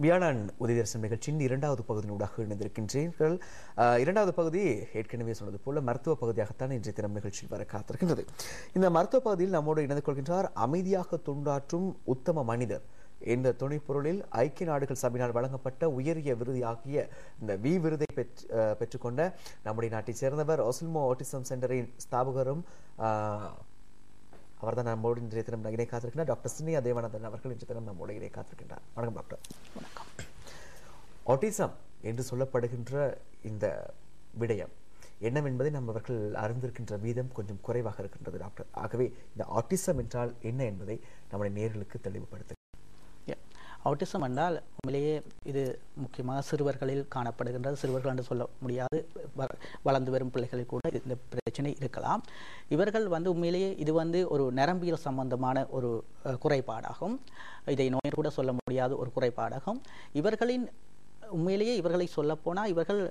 வியாழன் உதயதர்சனம் நிகழ்ச்சியின் இரண்டாவது பகுதியினூடாக இணைந்திருக்கின்றீர்கள். இரண்டாவது பகுதி ஏற்கனவே சொன்னது போல மருத்துவ பகுதியாகத்தான் இன்றைய தினம் நிகழ்ச்சியில் வர காத்திருக்கின்றது. இந்த மருத்துவ பகுதியில் நம்மோடு இணைந்து கொள்கின்றார் அமைதியாக தொண்டாற்றும் உத்தம மனிதர் என்ற துணைப்பொருளில் ஐக்கிய நாடுகள் சபையினால் வழங்கப்பட்ட உயரிய விருதாகிய இந்த வி விருதை பெற்றுக்கொண்ட நம்முடைய நாட்டைச் சேர்ந்தவர் ஒஸ்ல்மோ ஆட்டிசம் சென்டரின் ஸ்தாபகரும் அவர்தான் நம்மோடு இன்றைய தினம் இணை காத்திருக்கிறார். டாக்டர் சின்னியா தேவானந்தன் அவர்கள் இன்றைய தினம் நம்மோடு இணை காத்திருக்கின்றார். வணக்கம் டாக்டர். வணக்கம். ஆட்டிசம் என்று சொல்லப்படுகின்ற இந்த விடயம் என்னவென்பதை நம்மவர்கள் அறிந்திருக்கின்ற வீதம் கொஞ்சம் குறைவாக இருக்கின்றது டாக்டர். ஆகவே இந்த ஆட்டிசம் என்றால் என்ன என்பதை நம்முடைய நேயர்களுக்கு தெளிவுபடுத்த. ஆட்டிசம் என்றால் உண்மையிலேயே இது முக்கியமாக சிறுவர்களில் காணப்படுகின்றது. சிறுவர்கள் என்று சொல்ல முடியாது, வளர்ந்து வரும் பிள்ளைகளில் கூட இந்த பிரச்சனை இருக்கலாம். இவர்கள் உண்மையிலேயே இது ஒரு நரம்பியல் சம்பந்தமான ஒரு குறைபாடாகும். இதை நோய் கூட சொல்ல முடியாத ஒரு குறைபாடாகும். இவர்களின் உண்மையிலேயே இவர்களை சொல்லப்போனால் இவர்கள்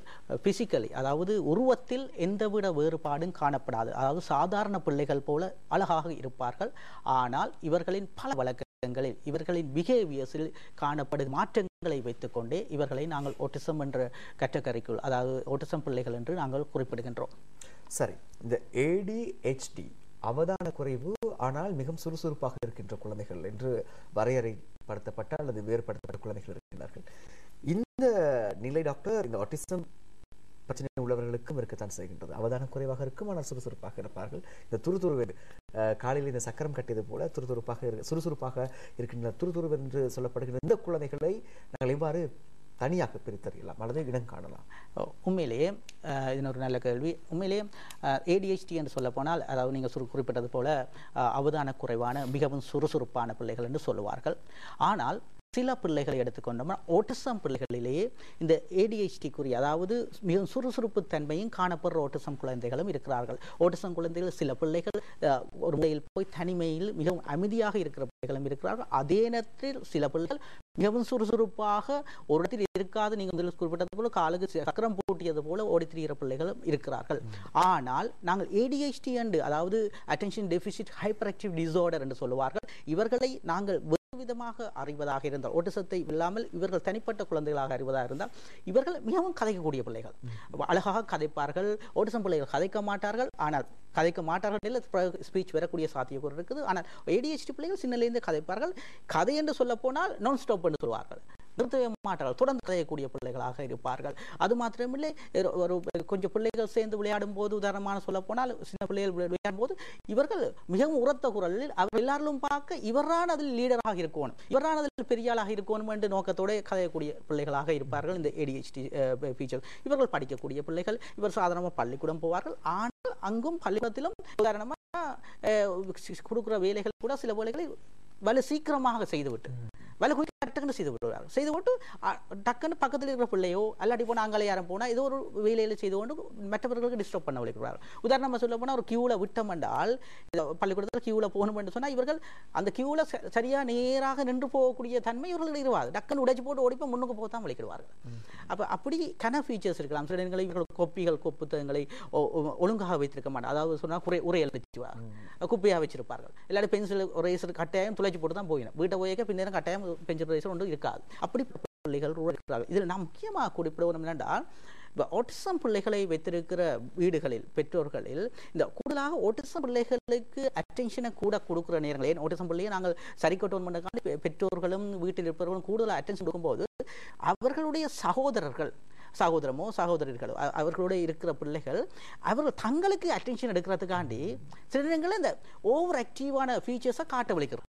பிசிக்கலி, அதாவது உருவத்தில் எந்தவித வேறுபாடும் காணப்படாது. அதாவது சாதாரண பிள்ளைகள் போல அழகாக இருப்பார்கள். ஆனால் இவர்களின் பல வழக்கங்களில் இவர்களின் பிஹேவியர்ஸில் காணப்படும் மாற்றங்களை வைத்துக்கொண்டே இவர்களை நாங்கள் ஆட்டிசம் என்ற கேட்டகரிக்குள், அதாவது ஆட்டிசம் பிள்ளைகள் என்று நாங்கள் குறிப்பிடுகின்றோம். சரி, இந்த ADHD அவதான குறைவு ஆனால் மிகவும் சுறுசுறுப்பாக இருக்கின்ற குழந்தைகள் என்று வரையறைப்படுத்தப்பட்ட அல்லது வேறுபடுத்தப்பட்ட குழந்தைகள் இருக்கின்றார்கள். இந்த நிலை டாக்டர் இந்த ஆட்டிசம் பிரச்சனை உள்ளவர்களுக்கும் இருக்கத்தான் செய்கின்றது. அவதான குறைவாக இருக்கும் ஆனால் சுறுசுறுப்பாக இருப்பார்கள். இந்த துருதுருவு காலையில் இந்த சக்கரம் கட்டியது போல சுறுசுறுப்பாக இருக்கின்ற துருதுருவு என்று சொல்லப்படுகின்ற இந்த குழந்தைகளை நாங்கள் எவ்வாறு தனியாக பிரித்தறியலாம் அல்லது இடம் காணலாம்? உண்மையிலேயே இது ஒரு நல்ல கேள்வி. உண்மையிலேயே ADHD என்று சொல்ல போனால், அதாவது நீங்கள் குறிப்பிட்டது போல அவதான குறைவான மிகவும் சுறுசுறுப்பான பிள்ளைகள் என்று சொல்லுவார்கள். ஆனால் சில பிள்ளைகளை எடுத்துக்கொண்டோம்னா ஆட்டிசம் பிள்ளைகளிலேயே இந்த ADHD-க்குரிய, அதாவது மிகவும் சுறுசுறுப்பு தன்மையும் காணப்படுற ஆட்டிசம் குழந்தைகளும் இருக்கிறார்கள். ஆட்டிசம் குழந்தைகள் சில பிள்ளைகள் ஒரு முறையில் போய் தனிமையில் மிகவும் அமைதியாக இருக்கிற பிள்ளைகளும் இருக்கிறார்கள். அதே நேரத்தில் சில பிள்ளைகள் மிகவும் சுறுசுறுப்பாக ஒரு இடத்தில் இருக்காது. நீங்கள் முதலில் குறிப்பிட்டது போல காலுக்கு சக்கரம் பூட்டியது போல ஓடித்திரிகிற பிள்ளைகளும் இருக்கிறார்கள். ஆனால் நாங்கள் ADHD என்று, அதாவது attention deficit hyper active disorder என்று சொல்லுவார்கள். இவர்களை நாங்கள் விதமாக அறிவதாக இருந்தால், ஓட்டிசத்தை இல்லாமல் இவர்கள் தனிப்பட்ட குழந்தைகளாக அறிவதாக இருந்தால், இவர்கள் மிகவும் கதைக்கக்கூடிய பிள்ளைகள், அழகாக கதைப்பார்கள். ஓட்டிசம் பிள்ளைகள் கதைக்க மாட்டார்கள். ஆனால் கதைக்க மாட்டார்கள், ஸ்பீச் வரக்கூடிய சாத்தியக்கூறு இருக்குது. ஆனால் ADHD பிள்ளைகள் சின்னலேருந்து கதைப்பார்கள். கதை என்று சொல்ல போனால் நான் ஸ்டாப் என்று சொல்வார்கள், நிறுத்தவே மாட்டார்கள், தொடர்ந்து கதையக்கூடிய பிள்ளைகளாக இருப்பார்கள். அது மாத்திரமில்லை, ஒரு கொஞ்சம் பிள்ளைகள் சேர்ந்து விளையாடும் போது, உதாரணமான சொல்ல போனால் சின்ன பிள்ளைகள் விளையாடும் போது இவர்கள் மிகவும் உரத்த குரலில் அவர் எல்லாரும் பார்க்க இவரான அதில் லீடராக இருக்கணும், இவரான அதில் பெரியாளாக இருக்கணும் என்று நோக்கத்தோடு கதையக்கூடிய பிள்ளைகளாக இருப்பார்கள் இந்த ADHD ஃபீச்சர். இவர்கள் படிக்கக்கூடிய பிள்ளைகள், இவர் சாதாரணமாக பள்ளிக்கூடம் போவார்கள். ஆனால் அங்கும் பள்ளிக்கூடத்திலும் உதாரணமாக கொடுக்குற வேலைகள் கூட சில வேலைகளை வலு சீக்கிரமாக செய்துவிட்டு டக்குன்னு செய்துவிட்டு டக்குன்னு பக்கத்தில் இருக்கிற பிள்ளையோ அல்லாட்டி போனால் அங்கே யாரும் போனால் ஏதோ ஒரு வேலையில் செய்து கொண்டு மற்றவர்களுக்கு டிஸ்டர்ப் பண்ண விளைக்கிறார். உதாரணமாக சொல்ல போனால் ஒரு கியூவில் விட்டம் என்றால், பள்ளிக்கூடத்தில் கியூவில் போகணும் என்று சொன்னால் இவர்கள் அந்த கியூவில் சரியாக நேராக நின்று போகக்கூடிய தன்மை இவர்களுக்கு இருவாது. டக்குன்னு உடைச்சு போட்டு ஓடிப்போ முன்னுக்கு போக தான் விளைக்கிறார்கள். அப்போ அப்படி ஃபீச்சர்ஸ் இருக்கலாம். சில இடங்களில் இவர்கள் கோப்பு புத்தகங்களை ஒழுங்காக வைத்திருக்க மாட்டார். அதாவது சொன்னால் உரையல் வச்சுவார், குப்பையாக வச்சிருப்பார்கள். இல்லாட்டி பென்சில் ரேசர் கட்டாயம் துளைச்சி போட்டு தான் போயிடும். வீட்டை போய்க்க பின்னேரம் கட்டாயம் பென்சில் ரேசர் ஒன்றும் இருக்காது. அப்படி பிள்ளைகள் இருக்கிறார்கள். இதில் நான் முக்கியமாக குறிப்பிடுவோம் என்னென்றால், இப்போ ஆட்டிசம் பிள்ளைகளை வைத்திருக்கிற வீடுகளில், பெற்றோர்களில் இந்த கூடுதலாக ஆட்டிசம் பிள்ளைகளுக்கு அட்டென்ஷனை கூட கொடுக்குற நேரங்கள், ஏன் ஆட்டிசம் பிள்ளையை நாங்கள் சரி கட்டோன் பண்ணக்காண்டி பெற்றோர்களும் வீட்டில் இருப்பவர்களும் கூடுதலாக அட்டென்ஷன் கொடுக்கும்போது அவர்களுடைய சகோதரமோ சகோதரர்களோ அவர்களோட இருக்கிற பிள்ளைகள் அவர்கள் தங்களுக்கு அட்டென்ஷன் எடுக்கிறதுக்காண்டி சில நேரங்களில் இந்த ஓவர் ஆக்டிவான ஃபீச்சர்ஸை காட்ட விளைக்கிறோம்.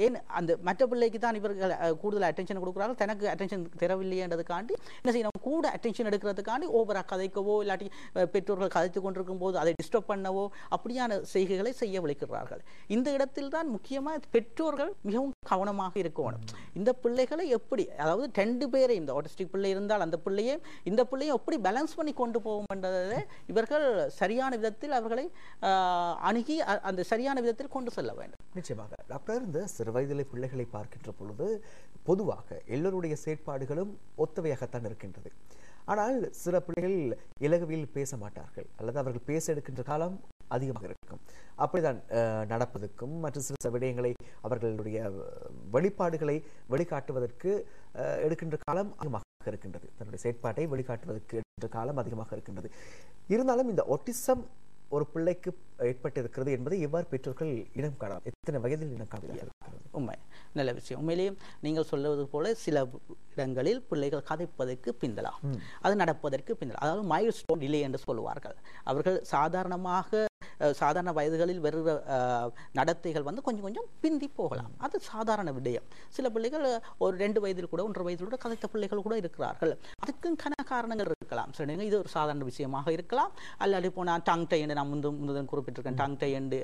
ஏன் அந்த மற்ற பிள்ளைக்கு தான் இவர்கள் கூடுதல் அட்டென்ஷன் கொடுக்குறாங்க, தனக்கு அட்டென்ஷன் தரவில்லைன்றதுக்காண்டி என்ன செய்யணும், கூட அட்டென்ஷன் எடுக்கிறதுக்காண்டி ஓவராக கதைக்கவோ இல்லாட்டி பெற்றோர்கள் கதைத்து கொண்டிருக்கும் போது அதை டிஸ்டர்ப் பண்ணவோ அப்படியான செய்கைகளை செய்ய விளைக்கிறார்கள். இந்த இடத்தில் தான் முக்கியமாக பெற்றோர்கள் மிகவும் கவனமாக இருக்கணும். இந்த பிள்ளைகளை எப்படி, அதாவது 2 பேரை, இந்த ஆட்டிஸ்டிக் பிள்ளை இருந்தால் அந்த பிள்ளையை இந்த பிள்ளையும் எப்படி பேலன்ஸ் பண்ணி கொண்டு போகும் என்றதை இவர்கள் சரியான விதத்தில் அவர்களை அணுகி அந்த சரியான விதத்தில் கொண்டு செல்ல வேண்டும். நிச்சயமாக டாக்டர், இந்த சிறு வயதிலே பிள்ளைகளை பார்க்கின்ற பொழுது பொதுவாக எல்லோருடைய செயற்பாடுகளும் ஒத்தவையாகத்தான் இருக்கின்றது. ஆனால் சில பிள்ளைகள் இலகுவில் பேச மாட்டார்கள் அல்லது அவர்கள் பேச எடுக்கின்ற காலம் அதிகமாக இருக்கும். அப்படிதான் நடப்பதற்கும் மற்ற சில விடயங்களை அவர்களுடைய வெளிப்பாடுகளை வெளிக்காட்டுவதற்கு எடுக்கின்ற காலம் அதிகமாக இருக்கின்றது. தன்னுடைய செயற்பாட்டை வெளிக்காட்டுவதற்கு எடுக்கின்ற காலம் அதிகமாக இருக்கின்றது. இருந்தாலும் இந்த ஒட்டிசம் ஒரு பிள்ளைக்கு ஏற்பட்டிருக்கிறது என்பதை எவ்வாறு பெற்றோர்கள் இனம் காணலாம்? எத்தனை வயதில் இனம் காணலாம்? உண்மை, நல்ல விஷயம். உண்மையிலேயே நீங்கள் சொல்வது போல சில இடங்களில் பிள்ளைகள் கதைப்பதற்கு பிந்தலாம், அது நடப்பதற்கு பிந்தலாம். அதாவது மைல்ஸ்டோன் டிலே என்று சொல்லுவார்கள். அவர்கள் சாதாரண வயதுகளில் வருகிற நடத்தைகள் வந்து கொஞ்சம் கொஞ்சம் பிந்தி போகலாம். அது சாதாரண விடயம். சில பிள்ளைகள் ஒரு 2 வயதில் கூட 1.5 வயதில் கூட கதைத்த பிள்ளைகள் கூட இருக்கிறார்கள். அதுக்கும் காரணங்கள் இருக்கலாம். சில நேரங்கள் இது ஒரு சாதாரண விஷயமாக இருக்கலாம். அல்லது போனால் டங் டை என்று நான் முந்தன் குறிப்பிட்டிருக்கேன். டங் டை என்று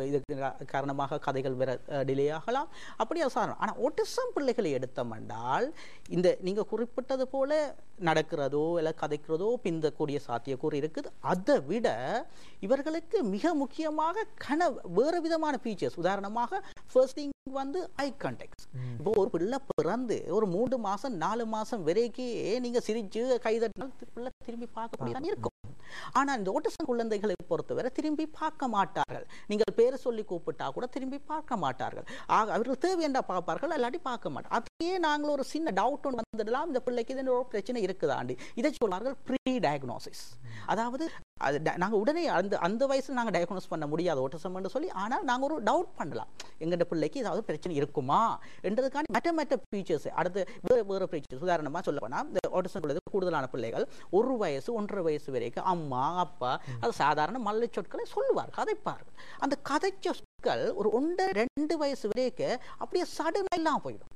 இதுக்கு காரணமாக கதைகள் வேற டிலே ஆகலாம். அப்படியே சாதாரணம். ஆனால் ஒட்டிசம் பிள்ளைகளை எடுத்தோம் என்றால் இந்த நீங்கள் குறிப்பிட்டது போல நடக்கிறதோ இல்லை கதைக்கிறதோ பிந்தக்கூடிய சாத்தியக்கூறு இருக்குது. அதை விட இவர்களுக்கு மிக முக்கியமாக வேறு விதமான ஃபீச்சர்ஸ். உதாரணமாக ஃபர்ஸ்ட் திங் வந்து ஐ கான்டாக்ட். இப்போ ஒரு பிள்ளை பிறந்து ஒரு 3 மாசம் 4 மாசம் வரைக்கும் நீங்க சிரிச்சு கைதட்டினால் பிள்ளை திரும்பி பார்க்கக்கூடியதான் இருக்கும். ஆனா இந்த ஒட்டிசம் குழந்தைகளை பொறுத்தவரை திரும்பி பார்க்க மாட்டார்கள். நீங்கள் பேரை சொல்லி கூப்பிட்டா கூட திரும்பி பார்க்க மாட்டார்கள். அவர்கள் தேவையென்றா பார்ப்பார்கள், இல்லாட்டி பார்க்க மாட்டார்கள். அதையே நாங்கள் ஒரு சின்ன டவுட் ஒன்று வந்துடலாம், இந்த பிள்ளைக்கு இது ஒரு பிரச்சனை இருக்குதாண்டி. இதை சொல்வார்கள் ப்ரீ டயக்னோசிஸ். அதாவது நாங்கள் உடனே அந்த வயசில் நாங்கள் டயக்னோஸ் பண்ண முடியாது ஒட்டிசம்னு சொல்லி, ஆனால் நாங்கள் ஒரு டவுட் பண்ணலாம் எங்கள்ட பிள்ளைக்கு ஏதாவது பிரச்சனை இருக்குமா என்றதுக்காண்டி மற்ற ஃபீச்சர்ஸ் அடுத்து வேறு ஃபீச்சர்ஸ். உதாரணமாக சொல்ல போனால் இந்த ஒட்டிசம் கூடுதலான பிள்ளைகள் 1 வயசு 1.5 வயசு வரைக்கும் அம்மா அப்பா அது சாதாரண மல்லை சொற்களை சொல்லுவார், கதைப்பார்கள். அந்த கதை சொற்கள் ஒரு 1-2 வயசு வரைக்கும் அப்படியே சடன் எல்லாம் போயிடும்.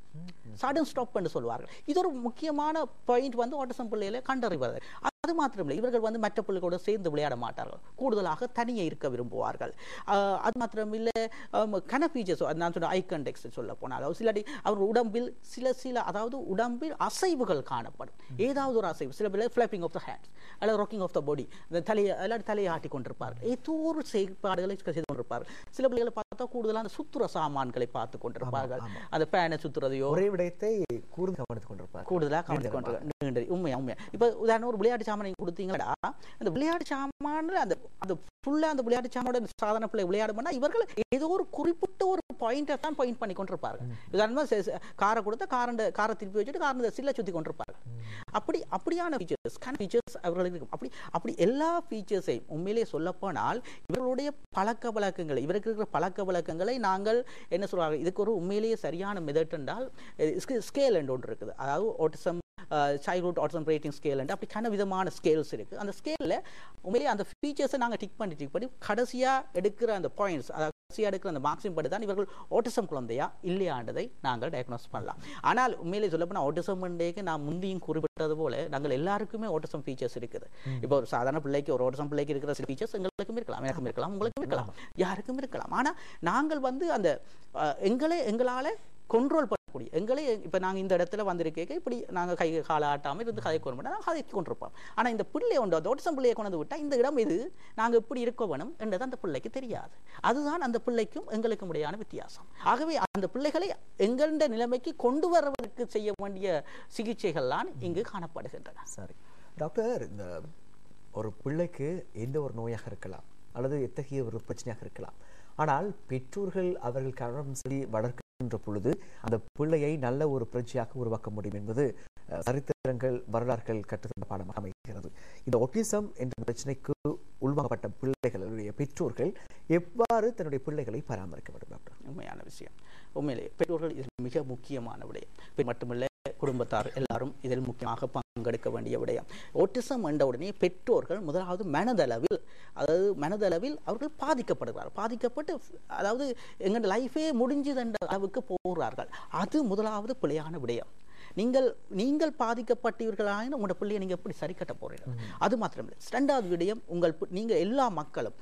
சடன் ஸ்டாப் என்று சொல்வார்கள். இது ஒரு முக்கியமான பாயிண்ட் வந்து ஆட்டிசம் பிள்ளைகளை கண்டறிவது. அது மாத்திரமில்லை, இவர்கள் வந்து மற்ற பிள்ளைகளோடு சேர்ந்து விளையாட மாட்டார்கள், கூடுதலாக தனியே இருக்க விரும்புவார்கள். அது மாத்திரமில்லை, கன ஃபீச்சர்ஸ் நான் சொன்ன ஐ கான்டாக்ட் சொல்ல போனால் சிலடி அவர் உடம்பில் சில அதாவது உடம்பில் அசைவுகள் காணப்படும். ஏதாவது ஒரு அசைவு, சில பேர் ஃபிளாப்பிங் ஆஃப் த ஹேண்ட்ஸ் அல்லது ராக்கிங் ஆஃப் த பாடி, தலையை ஆட்டி கொண்டிருப்பார்கள், ஏதோ ஒரு செயற்பாடுகளை செய்து கொண்டிருப்பார்கள். சில பிள்ளைகளை பார்த்தா கூடுதலாக அந்த சுத்துற சாமான்களை பார்த்து கொண்டிருப்பார்கள், அந்த பேனை சுத்துறதையோ ஒரே விடயத்தை கூடுதலாக கவனித்துக் கொண்டிருப்பார்கள். உண்மையா இப்ப உதாரணம் ஒரு விளையாட்டு சாமான் நீங்க கொடுத்தீங்களா, அந்த விளையாட்டு சாமான அந்த ஃபுல்லா அந்த விளையாட்டு சாமானோட சாதாரண பிள்ளை விளையாடு பண்ணா இவர்கள் ஏதோ ஒரு குறிப்பிட்ட ஒரு பாயிண்டை தான் பாயிண்ட் பண்ணி கொண்டிருப்பார்கள். உதாரணமா காரை கொடுத்தா காரை திருப்பி வச்சுட்டு காரை சில்ல சுத்தி கொண்டிருப்பார்கள். அப்படியான ஃபீச்சர்ஸ் அவர்களுக்கு இருக்கும். அப்படி எல்லா ஃபீச்சர்ஸையும் உண்மையிலே சொல்ல போனால் இவர்களுடைய பழக்க வழக்கங்களை நாங்கள் என்ன சொல்றாங்க, இதுக்கு ஒரு உண்மையிலேயே சரியான மெத்தட் என்றால் ஸ்கேல் என்று ஒன்று இருக்குது. அதாவது autism childhood autism rating scale என்று அப்படி விதமான ஸ்கேல்ஸ் இருக்கு. அந்த ஸ்கேல்ல உண்மையிலேயே அந்த ஃபீச்சர்ஸை நாங்கள் டிக் பண்ணி கடைசியா எடுக்கிற அந்த பாயிண்ட்ஸ், அதாவது கடைசியா எடுக்கிற அந்த மார்க்ஸின் படி தான் இவர்கள் ஆட்டிசம் குழந்தையா இல்லையாண்டதை நாங்கள் டயக்னோஸ் பண்ணலாம். ஆனால் உண்மையிலே சொல்ல போனால் ஆட்டிசம் நான் முந்தியும் குறிப்பிட்டது போல நாங்கள் எல்லாருக்குமே ஆட்டிசம் ஃபீச்சர்ஸ் இருக்குது. இப்போ ஒரு சாதாரண பிள்ளைக்கு ஒரு ஆட்டிசம் பிள்ளைக்கு இருக்கிற சில ஃபீச்சர்ஸ் எங்களுக்கும் இருக்கலாம், எனக்கும் இருக்கலாம், உங்களுக்கும் இருக்கலாம், யாருக்கும் இருக்கலாம். ஆனா நாங்கள் வந்து அந்த எங்களால கண்ட்ரோல் பண்ணக்கூடிய எங்களே இப்போ நாங்கள் இந்த இடத்துல வந்திருக்கேன், இப்படி நாங்கள் கை காலை ஆட்டாமல் இருந்து கதை கொண்டு நாங்கள் கதை கொண்டிருப்போம். ஆனால் இந்த பிள்ளையை கொண்டு ஆட்டிசம் பிள்ளையை கொண்டு விட்டால் இந்த இடம் இது நாங்கள் இப்படி இருக்க வேணும் என்றது அந்த பிள்ளைக்கு தெரியாது. அதுதான் அந்த பிள்ளைக்கும் எங்களுக்கும் இடையான வித்தியாசம். ஆகவே அந்த பிள்ளைகளை எங்கள நிலைமைக்கு கொண்டு வருவதற்கு செய்ய வேண்டிய சிகிச்சைகள்லாம் இங்கு காணப்படுகின்றன. சரி டாக்டர், இந்த ஒரு பிள்ளைக்கு எந்த ஒரு நோயாக இருக்கலாம் அல்லது எத்தகைய ஒரு பிரச்சனையாக இருக்கலாம், ஆனால் பெற்றோர்கள் அவர்கள் கவனம் செலுத்தி வளர்க்கின்ற பொழுது அந்த பிள்ளையை நல்ல ஒரு புரட்சியாக உருவாக்க முடியும் என்பது சரித்திரங்கள் வரலாறுகள் கற்றுத்தந்த பாடமாக அமைகிறது. இந்த ஒட்டிசம் என்ற பிரச்சனைக்கு உள்வாங்கப்பட்ட பிள்ளைகளுடைய பெற்றோர்கள் எவ்வாறு தன்னுடைய பிள்ளைகளை பராமரிக்க வேண்டும் டாக்டர்? உண்மையான விஷயம். உண்மையிலே பெற்றோர்கள் இது மிக முக்கியமான விடயம். மட்டுமில்லை, குடும்பத்தார் எல்லாரும் இதில் முக்கியமாக பங்கெடுக்க வேண்டிய விடயம். ஒட்டிசம் என்ற உடனே பெற்றோர்கள் முதலாவது மனதளவில் அவர்கள் பாதிக்கப்பட்டு அதாவது எங்கள் லைஃபே முடிஞ்சது என்ற அளவுக்கு போகிறார்கள். அது முதலாவது பிழையான விடயம். நீங்கள் பாதிக்கப்பட்டீர்களாக உங்களோட பிள்ளையை நீங்க எப்படி சரி கட்ட போறீர்கள்? அது மாத்திரமில்லை, இரண்டாவது விடயம், நீங்க எல்லா மக்களும்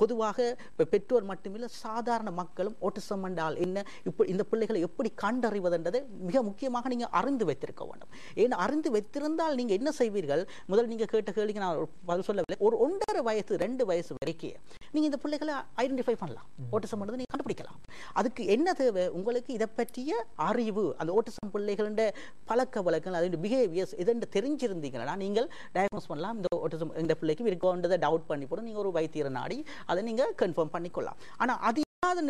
பொதுவாக பெற்றோர் மட்டுமில்லை சாதாரண மக்களும் ஒட்டிசம் என்றால் என்ன, இப்போ இந்த பிள்ளைகளை எப்படி கண்டறிவதென்றதை மிக முக்கியமாக நீங்க அறிந்து வைத்திருக்க வேண்டும். ஏன்னா அறிந்து வைத்திருந்தால் நீங்க என்ன செய்வீர்கள்? முதல் நீங்க கேட்ட கேள்விக்கு நான் பதில் சொல்லவில்லை. ஒரு 1.5 வயசு 2 வயசு வரைக்கும் நீங்கள் இந்த பிள்ளைகளை ஐடென்டிஃபை பண்ணலாம். ஓட்டிசம் நீங்கள் கண்டுபிடிக்கலாம். அதுக்கு என்ன தேவை? உங்களுக்கு இதை பற்றிய அறிவு, அந்த ஓட்டிசம் பிள்ளைகளோட பழக்க வழக்கங்கள், அதோட பிஹேவியர்ஸ் இதென்று தெரிஞ்சிருந்தீங்கன்னா நீங்கள் டயக்னோஸ் பண்ணலாம். இந்த ஓட்டிசம் இந்த பிள்ளைக்கு இருக்கோன்றதை டவுட் பண்ணி போட நீங்கள் ஒரு வைத்தியரை நாடி அதை நீங்கள் கன்ஃபார்ம் பண்ணிக்கொள்ளலாம். ஆனால் அது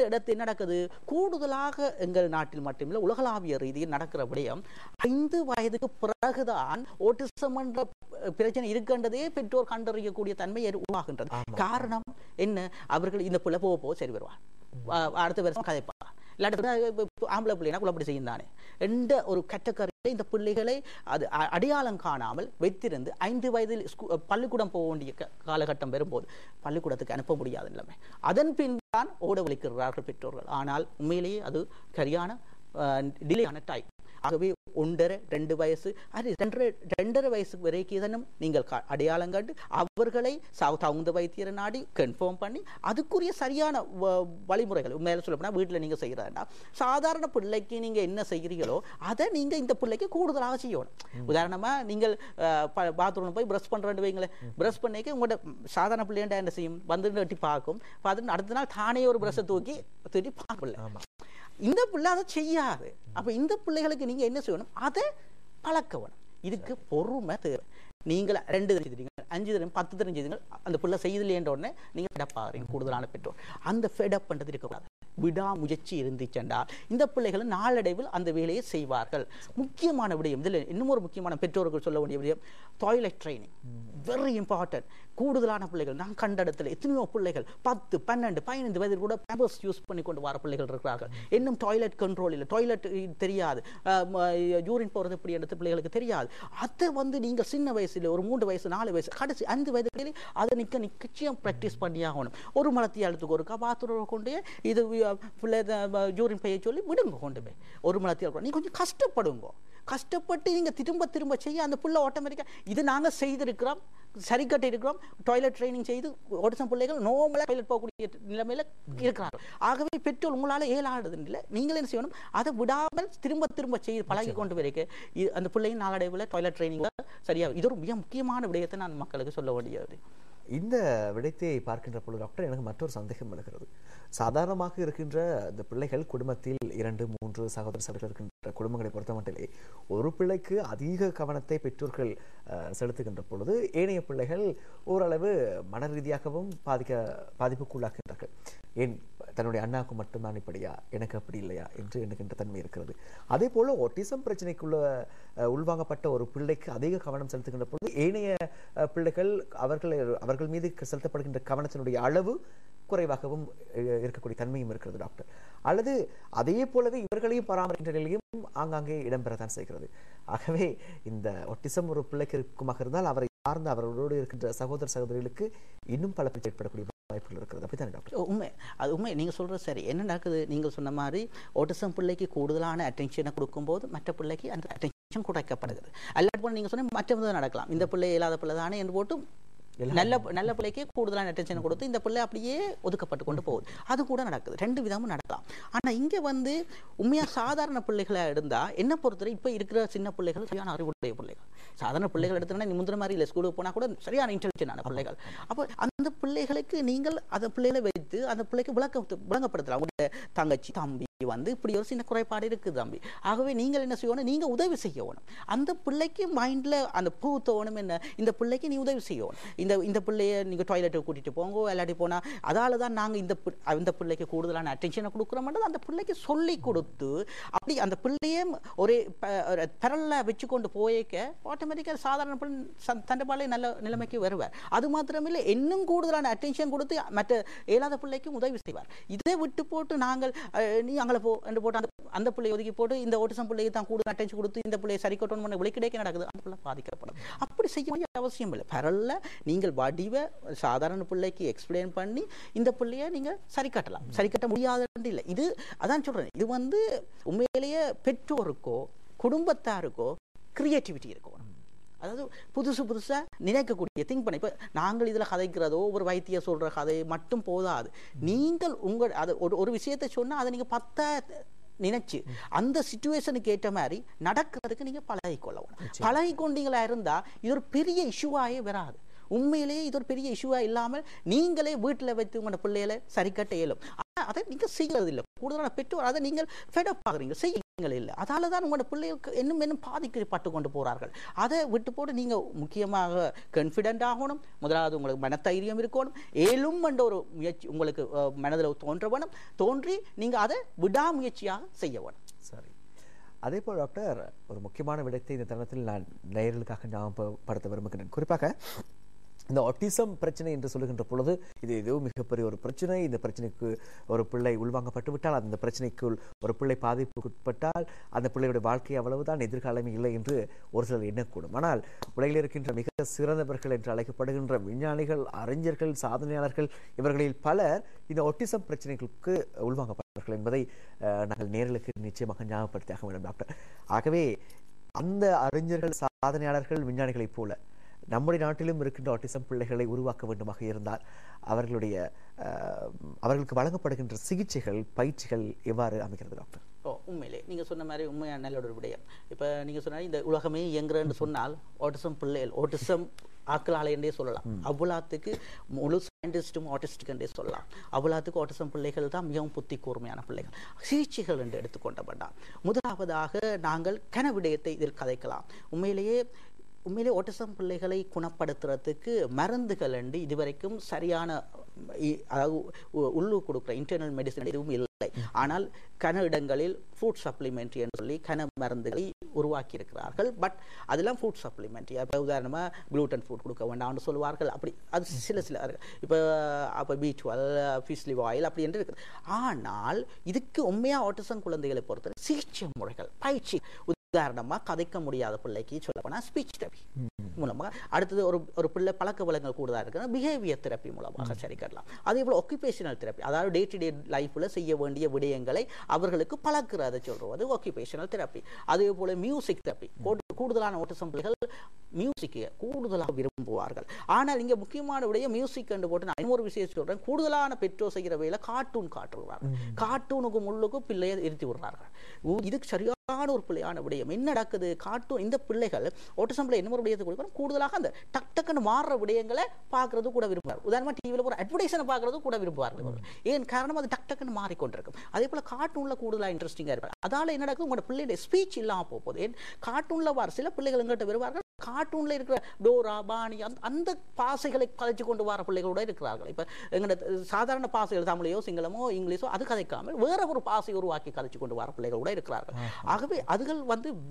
இடத்தில் நடக்குது கூடுதலாக எங்கள் நாட்டில் மட்டுமில்லை, உலகளாவிய ரீதியில் நடக்கிற விடயம் 5 வயதுக்கு பிறகுதான் ஓட்டிசம் என்ற பிரச்சனை இருக்கின்றதே பெற்றோர் கண்டறியக்கூடிய தன்மை உருவாகின்றது. காரணம் என்ன? அவர்கள் இந்த பிள்ளை போக சரி வருவார், அடுத்த வருஷம் கதைப்பா, இல்லாட்டி ஆம்பளை பிள்ளைனா குழப்படி செய்யும் தானே என்ற ஒரு கேட்டகரியில் இந்த பிள்ளைகளை அது அடையாளம் காணாமல் வைத்திருந்து 5 வயதில் பள்ளிக்கூடம் போக வேண்டிய காலகட்டம் வரும்போது பள்ளிக்கூடத்துக்கு அனுப்ப முடியாத நிலைமை. அதன் பின் தான் ஓட வலிக்கிறார்கள் பெற்றோர்கள். ஆனால் உண்மையிலேயே அது சரியான டிலேயான டைம். ஆகவே 1.5-2 வயசு, அது 2.5 வயசு வரைக்கும் நீங்கள் அடையாளம் கண்டு அவர்களை தகுந்த வைத்தியரை நாடி கன்ஃபார்ம் பண்ணி அதுக்குரிய சரியான வழிமுறைகள் மேலே சொல்லப்போனால் வீட்டில் நீங்கள் செய்கிறதா சாதாரண பிள்ளைக்கு நீங்கள் என்ன செய்கிறீங்களோ அதை நீங்கள் இந்த பிள்ளைக்கு கூடுதலாக செய்யணும். உதாரணமாக நீங்கள் பாத்ரூமில் போய் ப்ரஷ் பண்ணுறேன்னு வைங்களேன், ப்ரஷ் பண்ணிக்க உங்களோட சாதாரண பிள்ளைண்டா என்ன செய்யும், வந்து வெட்டி பார்க்கும், பார்த்துட்டு அடுத்த நாள் தானே ஒரு ப்ரஷை தூக்கி பார்க்கல. இந்த பிள்ளை அதை செய்யாது. அப்ப இந்த பிள்ளைகளுக்கு நீங்க என்ன செய்யணும், அதை பழக்கணும். இதுக்கு பொறுமை தேவை. நீங்கள் 2 தெரிஞ்சுக்கிறீங்க, 5 தெரியும், 10 தெரிஞ்சுக்கிறீங்க, அந்த பிள்ளை செய்யலையேன்ற உடனே நீங்க ஃபெடப் ஆகிறீங்க. கூடுதலான பெற்றோர் அந்த ஃபெடப் பண்றது இருக்கக்கூடாது. விடாமுயற்சி இருந்துச்சென்றால் இந்த பிள்ளைகள் நாளடைவில் அந்த வேலையை செய்வார்கள். முக்கியமான விடயம் இதில் இன்னும் ஒரு முக்கியமான பெற்றோர்கள் சொல்ல வேண்டிய விடயம் டாய்லெட் ட்ரைனிங். Very important. கூடுதலான பிள்ளைகள் நான் கண்ட இடத்துல எத்தனையோ பிள்ளைகள் 10, 12, 15 வயதில் கூட பேம்பர்ஸ் யூஸ் பண்ணி கொண்டு வர பிள்ளைகள் இருக்கிறார்கள். இன்னும் டாய்லெட் கண்ட்ரோல் இல்லை, டாய்லெட் தெரியாது, யூரின் போகிறது எப்படி எடுத்து பிள்ளைகளுக்கு தெரியாது. அதை நீங்கள் சின்ன வயசுல ஒரு 3 வயசு 4 வயசு கடைசி 5 வயதுகளில் அதை நிச்சயம் ப்ராக்டிஸ் பண்ணியாகணும். ஒரு மலத்தியாலத்துக்கு ஒருக்கா பாத்ரூம் கொண்டு இது பிள்ளை யூரின் பைய சொல்லி விடுங்க, கொண்டு போய் ஒரு மலத்தியால் நீ கொஞ்சம் கஷ்டப்படுங்க. கஷ்டப்பட்டு நீங்கள் திரும்ப செய்ய அந்த பிள்ளை ஆட்டோமேட்டிக்காக இது நாங்கள் செய்திருக்கிறோம், சரி கட்டி இருக்கிறோம், டாய்லெட் ட்ரைனிங் செய்து ஓட்டிசம் பிள்ளைகள் நோமலாக டாய்லெட் போகக்கூடிய நிலைமையில் இருக்கிறார்கள். ஆகவே பெற்றோர் உங்களால் ஏழாடுது இல்லை, நீங்கள் என்ன செய்யணும், அதை விடாமல் திரும்ப செய்து பழகி கொண்டு வரைக்க அந்த பிள்ளையின் நாளடைவில் டாய்லெட் ட்ரைனிங் சரியாக. இது ஒரு மிக முக்கியமான விடயத்தை நான் மக்களுக்கு சொல்ல வேண்டியது. இந்த விடயத்தை பார்க்கின்ற பொழுது டாக்டர் எனக்கு மற்றொரு சந்தேகம் எழுகிறது. சாதாரணமாக இருக்கின்ற இந்த பிள்ளைகள் குடும்பத்தில் 2, 3 சகோதரர்கள் இருக்கின்ற குடும்பங்களை பொறுத்த மட்டிலே ஒரு பிள்ளைக்கு அதிக கவனத்தை பெற்றோர்கள் செலுத்துகின்ற பொழுது ஏனைய பிள்ளைகள் ஓரளவு மன ரீதியாகவும் பாதிப்புக்குள்ளாகின்றார்கள். ஏன் தன்னுடைய அண்ணாவுக்கு மட்டும்தான் இப்படியா, எனக்கு அப்படி இல்லையா என்று எண்ணுகின்ற தன்மை இருக்கிறது. அதே போல ஒட்டிசம் பிரச்சனைக்குள்ள உள்வாங்கப்பட்ட ஒரு பிள்ளைக்கு அதிக கவனம் செலுத்துகின்ற பொழுது ஏனைய பிள்ளைகள் அவர்கள் மீது செலுத்தப்படுகின்ற கவனத்தினுடைய அளவு குறைவாகவும் இருக்கக்கூடிய தன்மையும் இருக்கிறது டாக்டர். அல்லது அதே போலவே இவர்களையும் பராமரிக்கின்ற நிலையும் ஆங்காங்கே இடம்பெறத்தான் செய்கிறது. ஆகவே இந்த ஒட்டிசம் ஒரு பிள்ளைக்கு இருக்குமாக இருந்தால் அவரை சார்ந்த அவர்களோடு இருக்கின்ற சகோதரிகளுக்கு இன்னும் பல பிரச்சனை ஏற்படக்கூடிய வாய்ப்புகள் இருக்கிறது. அப்படித்தானே டாக்டர்? உண்மை நீங்கள் சொல்கிறது சரி. என்ன நடக்குது, நீங்கள் சொன்ன மாதிரி ஒட்டிசம் பிள்ளைக்கு கூடுதலான அட்டென்ஷனை கொடுக்கும்போது மற்ற பிள்ளைக்கு அந்த அட்டென்ஷன் குறைக்கப்படுகிறது. அல்லாட்டி நீங்கள் சொன்ன மற்ற நடக்கலாம், இந்த பிள்ளை இல்லாத பிள்ளை தானே என்று போட்டு நல்ல பிள்ளைக்கு கூடுதலான அட்டென்ஷன் கொடுத்து இந்த பிள்ளை அப்படியே ஒதுக்கப்பட்டு கொண்டு போகுது. அது கூட நடக்குது. 2 விதமும் நடக்கலாம். ஆனால் இங்கே உண்மையாக சாதாரண பிள்ளைகளை இருந்தால் என்ன பொறுத்தவரை இப்போ இருக்கிற சின்ன பிள்ளைகள் சரியான அறிவுடைய பிள்ளைகள். சாதாரண பிள்ளைகள் எடுத்தோம்னா நீ முந்தின மாதிரி இல்லை, ஸ்கூலுக்கு போனால் கூட சரியான இன்டெலிஜென்டான பிள்ளைகள். அப்போ அந்த பிள்ளைகளுக்கு நீங்கள் அந்த பிள்ளைகளை வைத்து அந்த பிள்ளைக்கு விளங்கப்படுத்தலாம். உங்களுடைய தங்கச்சி தம்பி இப்படி ஒரு சின்ன குறைபாடு இருக்குது தம்பி, ஆகவே நீங்கள் என்ன செய்யணும், நீங்க உதவி செய்யணும். அந்த பிள்ளைக்கு மைண்ட்ல அந்த பூத்தோணும் என்ன, இந்த பிள்ளைக்கு நீ உதவி செய்யணும். இந்த பிள்ளைய நீங்க டாய்லெட்டுக்கு கூட்டிட்டு போங்க, விளையாடி போனா அதால தான் நாங்க இந்த பிள்ளைக்கு கூடுதலான அட்டென்ஷனை கொடுக்குறோம்ன்றது அந்த பிள்ளைக்கு சொல்லி கொடுத்து அப்படி அந்த பிள்ளையே ஒரே பரல்ல வச்சு கொண்டு போயக்க ஆட்டோமேட்டிக்காக சாதாரண தண்டபாலே நல்ல நிலைமைக்கு வருவார். அது மாத்திரமில்லை, இன்னும் கூடுதலான அட்டென்ஷன் கொடுத்து மற்ற இயலாத பிள்ளைக்கும் உதவி செய்வார். இதை விட்டு போட்டு நாங்கள் நீ அங்கே போ என்று போட்டு அந்த பிள்ளையை ஒதுக்கி போட்டு இந்த ஓட்டிசம் பிள்ளைக்கு தான் கூடுதல் அட்டென்ஷன் கொடுத்து இந்த பிள்ளையை சரி கட்டணும் பண்ண விலைக்கிடைக்க நடக்குது. அந்த பிள்ளை பாதிக்கப்படும். அப்படி செய்ய வேண்டிய அவசியம் இல்லை. பரல்ல நீங்கள் வடிவை சாதாரண பிள்ளைக்கு எக்ஸ்பிளைன் பண்ணி இந்த பிள்ளைய நீங்க சரி கட்டலாம். சரி கட்ட முடியாத இல்லை. இது அதான் சொல்றேன், இது உண்மையிலேயே பெற்றோருக்கோ குடும்பத்தாருக்கோ கிரியேட்டிவிட்டி இருக்கும். அதாவது புதுசா நினைக்கக்கூடிய திங்க் பண்ண. இப்போ நாங்கள் இதில் கதைக்கிறதோ ஒரு வைத்திய சொல்ற கதை மட்டும் போதாது. நீங்கள் அதை ஒரு விஷயத்தை சொன்னா அதை நீங்க 10 நினைச்சு அந்த சிச்சுவேஷனுக்கு ஏற்ற மாதிரி நடக்கிறதுக்கு நீங்க பழகிக்கொள்ளணும். பழகிக்கொண்டீங்களா இருந்தா இது ஒரு பெரிய இஷ்யூவாயே வராது. உண்மையிலேயே இது ஒரு பெரிய இஷ்யூவாக இல்லாமல் நீங்களே வீட்டில் வைத்து உங்களோட பிள்ளைகளை சரி கட்ட இயலும். ஆனால் அதை நீங்கள் செய்கிறது இல்லை. கூடுதலான பெற்றோர் அதை நீங்கள் ஃபெடப் ஆகுறீங்க, செய்யுங்கள் இல்லை. அதால தான் உங்களோட பிள்ளைகளுக்கு இன்னும் பாதிக்கப்பட்டு கொண்டு போகிறார்கள். அதை விட்டு போட்டு நீங்கள் முக்கியமாக கான்ஃபிடென்ட் ஆகணும். முதலாவது உங்களுக்கு மனத்தைரியம் இருக்கணும். ஏலும் என்ற ஒரு முயற்சி உங்களுக்கு மனதில் தோன்ற வேணும். தோன்றி நீங்கள் அதை விடாமுயற்சியாக செய்ய வேணும். சரி, அதே போல் டாக்டர், ஒரு முக்கியமான விடயத்தை இந்த தருணத்தில் நான் நேயர்களுக்காக ஞாபகப்படுத்த விரும்புகிறேன். குறிப்பாக இந்த ஆட்டிசம் பிரச்சனை என்று சொல்லுகின்ற பொழுது இது எதுவும் மிகப்பெரிய ஒரு பிரச்சனை. இந்த பிரச்சனைக்கு ஒரு பிள்ளை உள்வாங்கப்பட்டு விட்டால், அந்த பிரச்சனைக்குள் ஒரு பிள்ளை பாதிப்புக்குட்பட்டால் அந்த பிள்ளையுடைய வாழ்க்கை அவ்வளவுதான், எதிர்காலமே இல்லை என்று ஒரு சிலர் எண்ணக்கூடும். ஆனால் உலகில் இருக்கின்ற மிக சிறந்தவர்கள் என்று அழைக்கப்படுகின்ற விஞ்ஞானிகள், அறிஞர்கள், சாதனையாளர்கள் இவர்களில் பலர் இந்த ஆட்டிசம் பிரச்சனைகளுக்கு உள்வாங்கப்பட்டார்கள் என்பதை நாங்கள் நேர்களுக்கு நிச்சயமாக ஞாபகப்படுத்தியாக வேண்டும் டாக்டர். ஆகவே அந்த அறிஞர்கள், சாதனையாளர்கள், விஞ்ஞானிகளைப் போல நம்முடைய நாட்டிலும் இருக்கின்ற ஆட்டிசம் பிள்ளைகளை உருவாக்க வேண்டுமாக இருந்தால் அவர்களுக்கு வழங்கப்படுகின்ற சிகிச்சைகள், பயிற்சிகள் எவ்வாறு அமைகிறது டாக்டர்? உண்மையிலே நீங்கள் சொன்ன மாதிரி உண்மையான நல்ல ஒரு விடயம். இப்போ நீங்கள் சொன்னால் இந்த உலகமே இயங்குறன்னு சொன்னால் ஆட்டிசம் பிள்ளைகள், ஆட்டிசம் ஆக்களாலே என்றே சொல்லலாம். அவ்வளோத்துக்கு முழு சயின்டிஸ்டும் ஆட்டிஸ்டிக் என்றே சொல்லலாம். அவ்வளோத்துக்கு ஆட்டிசம் பிள்ளைகள் தான் மிகவும் புத்தி கூர்மையான பிள்ளைகள். சிகிச்சைகள் என்று எடுத்துக்கொண்டபட்டால் முதலாவதாக நாங்கள் விடயத்தை இதில் கதைக்கலாம். உண்மையிலேயே ஆட்டிசம் பிள்ளைகளை குணப்படுத்துறதுக்கு மருந்துகள் என்று இதுவரைக்கும் சரியான, அதாவது உள்ளூர் கொடுக்குற இன்டர்னல் மெடிசன் எதுவும் இல்லை. ஆனால் இடங்களில் ஃபுட் சப்ளிமெண்ட்ரி என்று சொல்லி மருந்துகளை உருவாக்கி இருக்கிறார்கள். பட் அதெல்லாம் ஃபுட் சப்ளிமெண்ட்ரி. இப்போ உதாரணமாக குளூட்டன் ஃபுட் கொடுக்க வேண்டாம்னு சொல்லுவார்கள். அப்படி அது சில இப்போ B12, ஃபிஷ்லி ஆயில் அப்படி என்று இருக்குது. ஆனால் இதுக்கு உண்மையாக ஆட்டிசம் குழந்தைகளை பொறுத்த சிகிச்சை முறைகள், பயிற்சி, உதாரணமாக கதைக்க முடியாத பிள்ளைக்கு சொல்ல போனால் ஸ்பீச் தெரப்பி மூலமாக, அடுத்தது ஒரு பிள்ளை பழக்க வளங்கள் கூடுதலாக இருக்கிற பிஹேவியர் தெரப்பி மூலமாக சரி கட்டலாம். அதே போல் ஒக்குபேஷனல் தெரப்பி, அதாவது டே டு டே லைஃப்பில் செய்ய வேண்டிய விடயங்களை அவர்களுக்கு பழக்கிறத சொல்றது ஒக்குபேஷனல் தெரப்பி. அதே போல் மியூசிக் தெரப்பி. கூடுதலான ஆட்டிசம் பிள்ளைகள் மியூசிக்கை கூடுதலாக விரும்புவார்கள். ஆனால் இங்கே முக்கியமான விடயம் மியூசிக் என்று போட்டு நான் ஒரு விஷயம் சொல்கிறேன். கூடுதலான பெற்றோர் செய்கிற வேலை கார்ட்டூன் காட்டுறார்கள். கார்ட்டூனுக்கும் முள்ளுக்கும் பிள்ளையை இருத்தி விடுறார்கள். இதுக்கு சரியான ஒரு பிள்ளையான விடயம் என்ன நடக்குது? கார்ட்டூன் இந்த பிள்ளைகள் ஆட்டிசம் பிள்ளை என்ன ஒரு விடயத்தை கொடுக்கணும், கூடுதலாக அந்த டக்குன்னு மாறுற விடயங்களை பார்க்கறது கூட விரும்புவார். உதாரணமாக டிவியில் ஒரு அட்வர்டைஸனை பார்க்கறது கூட விரும்புவார்கள். ஏன் காரணம்? அது டக்குன்னு மாறிக்கொண்டிருக்கும். அதே போல் கார்ட்டூனில் கூடுதலாக இன்ட்ரெஸ்டிங்காக இருப்பார். அதால் என்ன நடக்கும்? உங்களோட பிள்ளையுடைய ஸ்பீச் இல்லாமல் போகுது. ஏன் கார்ட்டூனில் வர சில பிள்ளைகள் எங்கிட்ட வருவார்கள், கார்ட்டூனில் இருக்கிற டோரா, பாணி அந்த பாசைகளை கதைச்சு கொண்டு வர பிள்ளைகளோட இருக்கிறார்கள். இப்போ எங்களோட சாதாரண பாசைகள் தமிழையோ சிங்களமோ இங்கிலீஷோ அது கதைக்காமல் வேற ஒரு பாசை உருவாக்கி கதைச்சு கொண்டு வர பிள்ளைகளோட இருக்கிறார்கள். ஆகவே அதுகள்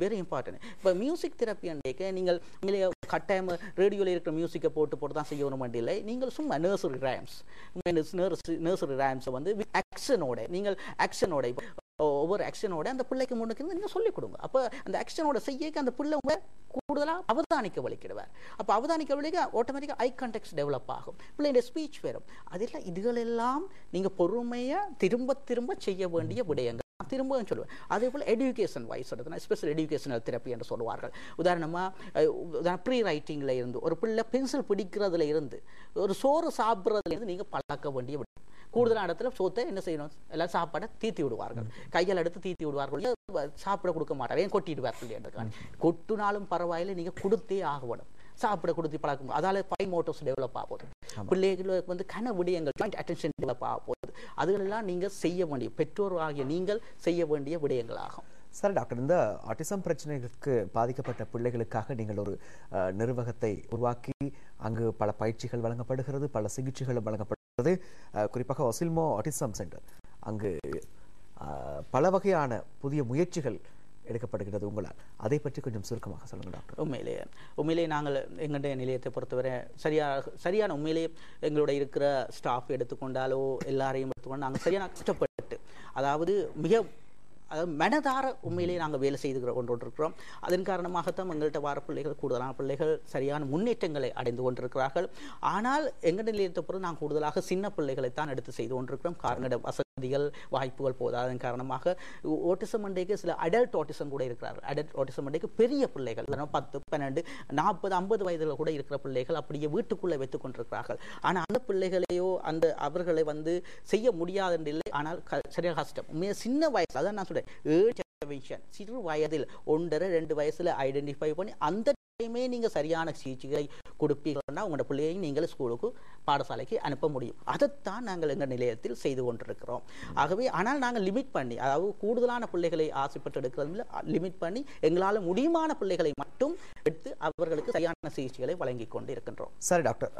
வெரி இம்பார்ட்டன்ட். இப்போ மியூசிக் தெரப்பி அன்றைக்கு நீங்கள் கட்டாயம் ரேடியோவில் இருக்கிற மியூசிக்கை போட்டு தான் செய்யணும் இல்லை. நீங்கள் சும்மா நர்சரி ரேம்ஸை ஆக்ஷனோட நீங்கள் ஆக்ஷனோட ஒவ்வொரு ஆக்ஷனோட அந்த பிள்ளைக்கு முன்னுக்கு நீங்கள் சொல்லிக் கொடுங்க. அப்போ அந்த ஆக்ஷனோட செய்ய அந்த பிள்ளை கூடுதலாக அவதானிக்க வலிக்கிடுவார். அப்போ அவதானிக்க வலிக்க ஆட்டோமேட்டிக்காக ஐ கான்டெக்ட் டெவலப் ஆகும், பிள்ளைடைய ஸ்பீச் வரும். அதெல்லாம் இதுகளெல்லாம் நீங்கள் பொறுமையாக திரும்ப செய்ய வேண்டிய விடயங்கள். திரும்பவும் சொல்லுவேன். அதே போல் education wise special educational therapy என்று சொல்லுவார்கள். உதாரணமாக ப்ரீ ரைட்டிங்கில் இருந்து ஒரு பிள்ளை பென்சில் பிடிக்கிறதுல இருந்து ஒரு சோறு சாப்பிட்றதுல இருந்து நீங்கள் பழக்க வேண்டிய விடயம். கூடுதலான இடத்துல சோத்தை என்ன செய்யணும், எல்லாம் சாப்பாடை தீத்தி விடுவார்கள், கையால் எடுத்து தீத்தி விடுவார்கள், சாப்பிட கொடுக்க மாட்டார், ஏன் கொட்டிடுவார்கள் என்றுக்கான. கொட்டுனாலும் பரவாயில்லை, நீங்கள் கொடுத்தே ஆகணும். சாப்பிட கொடுத்து பழக்கம், அதால ஃபைன் மோட்டர்ஸ் டெவலப் ஆகுது. பிள்ளைகளுக்கு கன விடயங்கள் ஜாயிண்ட் அட்டென்ஷன் டெவலப் ஆக போகுது. அதுகளெல்லாம் நீங்கள் செய்ய வேண்டிய, பெற்றோர் ஆகிய நீங்கள் செய்ய வேண்டிய விடயங்கள் ஆகும். சரி டாக்டர், இந்த ஆட்டிசம் பிரச்சனைகளுக்கு பாதிக்கப்பட்ட பிள்ளைகளுக்காக நீங்கள் ஒரு நிர்வாகத்தை உருவாக்கி அங்கு பல பயிற்சிகள் வழங்கப்படுகிறது, பல சிகிச்சைகள் வழங்கப்படுகிறது. குறிப்பாக ஒசில்மோ ஆட்டிசம் சென்டர், அங்கு பல வகையான புதிய முயற்சிகள் எடுக்கப்படுகிறது உங்களால். அதை பற்றி கொஞ்சம் சுருக்கமாக சொல்லுங்கள் டாக்டர். உண்மையிலே நாங்கள் எங்களுடைய நிலையத்தை பொறுத்தவரை சரியான உண்மையிலே எங்களோட இருக்கிற ஸ்டாஃப் எடுத்துக்கொண்டாலோ எல்லாரையும் எடுத்துக்கொண்டு நாங்கள் சரியான கஷ்டப்பட்டு, அதாவது மனதார உண்மையிலே நாங்கள் வேலை செய்து கொண்டிருக்கிறோம். அதன் காரணமாகத்தான் எங்கள்கிட்ட வார பிள்ளைகள், கூடுதலான பிள்ளைகள் சரியான முன்னேற்றங்களை அடைந்து கொண்டிருக்கிறார்கள். ஆனால் எங்கள் நிலையத்தை பொறுத்து நாங்கள் கூடுதலாக சின்ன பிள்ளைகளைத்தான் எடுத்து செய்து கொண்டிருக்கிறோம். காரணம் வசதிகள் வாய்ப்புகள் போதாதன் காரணமாக ஆட்டிசம் மண்டைக்கு சில அடல்ட் ஆட்டிசம் கூட இருக்கிறார்கள். அடல்ட் ஆட்டிசம் மண்டைக்கு பெரிய பிள்ளைகள் 10, 12, 40, 50 வயதில் கூட இருக்கிற பிள்ளைகள் அப்படியே வீட்டுக்குள்ளே வைத்துக் கொண்டிருக்கிறார்கள். ஆனால் அந்த பிள்ளைகளையோ அவர்களை செய்ய முடியாதென்று இல்லை. ஆனால் சரியாக கஷ்டம். உண்மையாக சின்ன வயசு, அதான் நான் சொல்றேன், சிறு வயதில் 1, 2 வயசுல ஐடென்டிஃபை பண்ணி அந்த கட்டாயமே நீங்கள் சரியான சிகிச்சைகளை கொடுப்பீர்கள்னா உங்களோட பிள்ளையை நீங்கள் ஸ்கூலுக்கு பாடசாலைக்கு அனுப்ப முடியும். அதைத்தான் நாங்கள் எங்கள் நிலையத்தில் செய்து கொண்டிருக்கிறோம். ஆகவே ஆனால் நாங்கள் லிமிட் பண்ணி, அதாவது கூடுதலான பிள்ளைகளை ஆசைப்பட்டு எடுக்கிறதுல லிமிட் பண்ணி எங்களால் முடியுமான பிள்ளைகளை மட்டும் எடுத்து அவர்களுக்கு சரியான சிகிச்சைகளை வழங்கி கொண்டு இருக்கின்றோம். சரி டாக்டர்,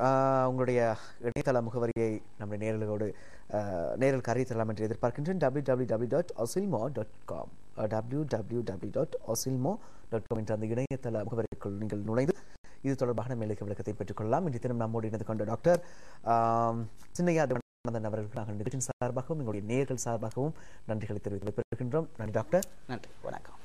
உங்களுடைய இணையதள முகவரியை நம்முடைய நேயர்களோடு நேயர்களுக்கு அறிவித்தரலாம் என்று எதிர்பார்க்கின்றேன். www.osilmo.com www.osilmo.com என்ற அந்த இணையதள முகவரிக்குள் நீங்கள் நுழைந்து இது தொடர்பான மேலுக்கு விளக்கத்தை பெற்றுக்கொள்ளலாம். இன்றைய தினம் நம்மோடு இணைந்து கொண்ட டாக்டர் சின்னையா தேவநாதன் அவர்களுக்கு நாங்கள் நிகழ்ச்சியின் சார்பாகவும் எங்களுடைய நேயர்கள் சார்பாகவும் நன்றிகளை தெரிவித்து வைத்திருக்கின்றோம். நன்றி டாக்டர். நன்றி, வணக்கம்.